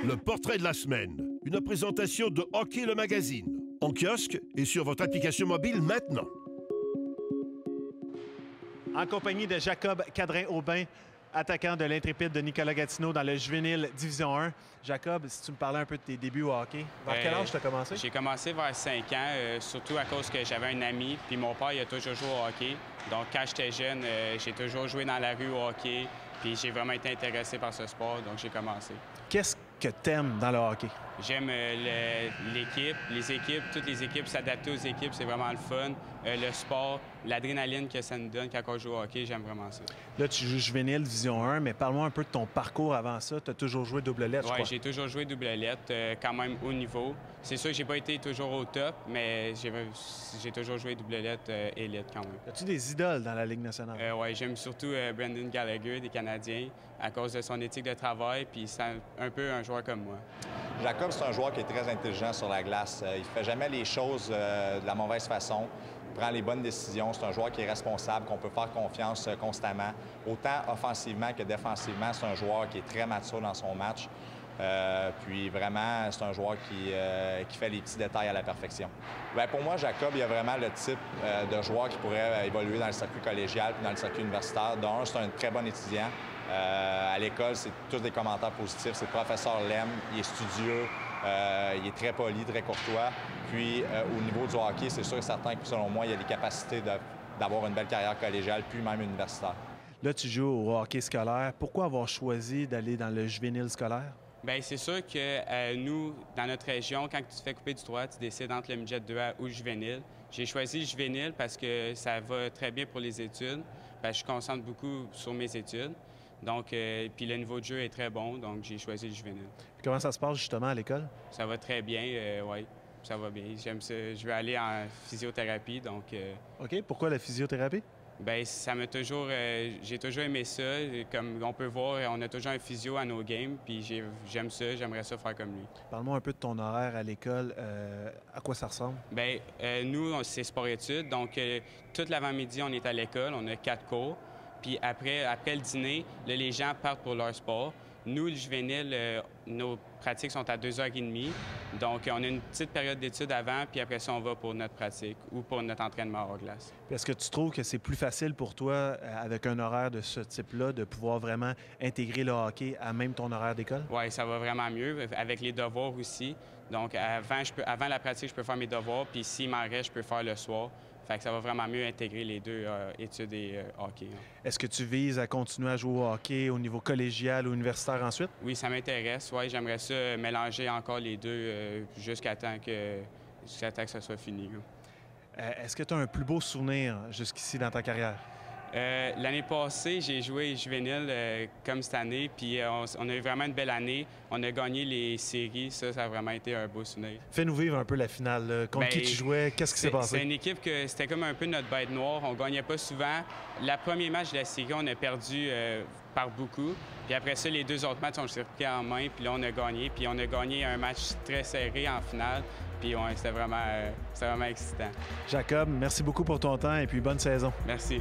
Le portrait de la semaine. Une présentation de Hockey le magazine. En kiosque et sur votre application mobile maintenant. En compagnie de Jacob Cadrin-Aubin, attaquant de l'Intrépide de Nicolas Gatineau dans le juvénile Division 1. Jacob, si tu me parlais un peu de tes débuts au hockey, vers quel âge tu as commencé? J'ai commencé vers 5 ans, surtout à cause que j'avais un ami, puis mon père il a toujours joué au hockey. Donc quand j'étais jeune, j'ai toujours joué dans la rue au hockey, puis j'ai vraiment été intéressé par ce sport, donc j'ai commencé. Qu'est-ce que tu aimes dans le hockey? J'aime l'équipe, les équipes, toutes les équipes, s'adapter aux équipes, c'est vraiment le fun. Le sport, l'adrénaline que ça nous donne quand on joue au hockey, j'aime vraiment ça. Là, tu joues juvénile Division 1, mais parle-moi un peu de ton parcours avant ça. Tu as toujours joué double lettre, je crois. Oui, j'ai toujours joué double lettre, quand même haut niveau. C'est sûr que j'ai pas été toujours au top, mais j'ai toujours joué double lettre élite quand même. As-tu des idoles dans la Ligue nationale? Oui, j'aime surtout Brendan Gallagher des Canadiens à cause de son éthique de travail, puis c'est un peu un joueur comme moi. Jacob, c'est un joueur qui est très intelligent sur la glace. Il fait jamais les choses de la mauvaise façon. Il prend les bonnes décisions. C'est un joueur qui est responsable, qu'on peut faire confiance constamment. Autant offensivement que défensivement, c'est un joueur qui est très mature dans son match. Puis vraiment, c'est un joueur qui fait les petits détails à la perfection. Bien, pour moi, Jacob, il y a vraiment le type de joueur qui pourrait évoluer dans le circuit collégial puis dans le circuit universitaire. D'un, c'est un très bon étudiant. À l'école, c'est tous des commentaires positifs. C'est le professeur l'aime, il est studieux, il est très poli, très courtois. Puis au niveau du hockey, c'est sûr et certain que selon moi, il a les capacités d'avoir une belle carrière collégiale, puis même universitaire. Là, tu joues au hockey scolaire. Pourquoi avoir choisi d'aller dans le juvénile scolaire? Bien, c'est sûr que nous, dans notre région, quand tu te fais couper du droit, tu décides entre le midget 2A ou le juvénile. J'ai choisi le juvénile parce que ça va très bien pour les études. Je concentre beaucoup sur mes études. Donc, puis le niveau de jeu est très bon, donc j'ai choisi le juvénile. Puis comment ça se passe justement à l'école? Ça va très bien, oui. Ça va bien. J'aime ça. Je vais aller en physiothérapie, donc... OK. Pourquoi la physiothérapie? Bien, ça m'a toujours... j'ai toujours aimé ça. Comme on peut voir, on a toujours un physio à nos games, puis j'aime ça. J'aimerais ça faire comme lui. Parle-moi un peu de ton horaire à l'école. À quoi ça ressemble? Bien, nous, c'est sport-études. Donc, toute l'avant-midi, on est à l'école. On a 4 cours. Puis après le dîner, là, les gens partent pour leur sport. Nous, le juvénile, nos pratiques sont à 2h30. Donc, on a une petite période d'études avant, puis après ça, on va pour notre pratique ou pour notre entraînement hors glace. Est-ce que tu trouves que c'est plus facile pour toi, avec un horaire de ce type-là, de pouvoir vraiment intégrer le hockey à même ton horaire d'école? Oui, ça va vraiment mieux, avec les devoirs aussi. Donc, avant la pratique, je peux faire mes devoirs, puis s'il m'en reste, je peux faire le soir. Fait que ça va vraiment mieux intégrer les deux, études et hockey. Est-ce que tu vises à continuer à jouer au hockey au niveau collégial ou universitaire ensuite? Oui, ça m'intéresse. Oui, j'aimerais ça mélanger encore les deux jusqu'à temps que ça soit fini. Est-ce que tu as un plus beau souvenir jusqu'ici dans ta carrière? L'année passée, j'ai joué juvénile comme cette année, puis on a eu vraiment une belle année. On a gagné les séries, ça a vraiment été un beau souvenir. Fais-nous vivre un peu la finale. Là. Contre qui tu jouais? Qu'est-ce qui s'est passé? C'est une équipe que c'était comme un peu notre bête noire. On gagnait pas souvent. Le premier match de la série, on a perdu par beaucoup. Puis après ça, les deux autres matchs, on s'est repris en main, puis là, on a gagné. Puis on a gagné un match très serré en finale. Puis c'était vraiment excitant. Jacob, merci beaucoup pour ton temps et puis bonne saison. Merci.